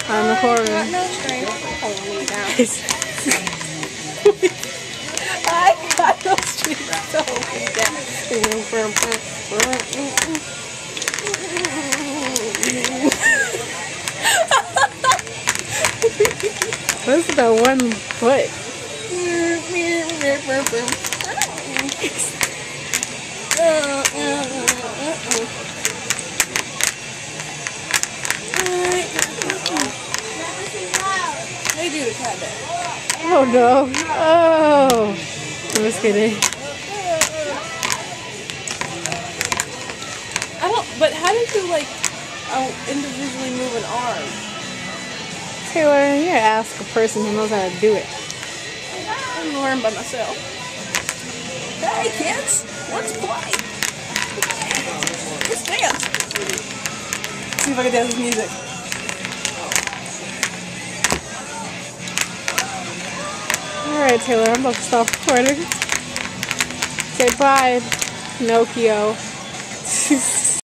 I'm recording. Got no strength. Hold me down. I got no strength to hold me down. What's the one foot? They do the cat that. Oh no. Oh. I'm just kidding. I don't, but how did you like individually move an arm? Taylor, you gotta ask a person who knows how to do it. I'm gonna learn by myself. Hey kids, let's play. Let's dance. See if I can dance with music. Alright, Taylor, I'm about to stop recording. Say bye, Pinocchio.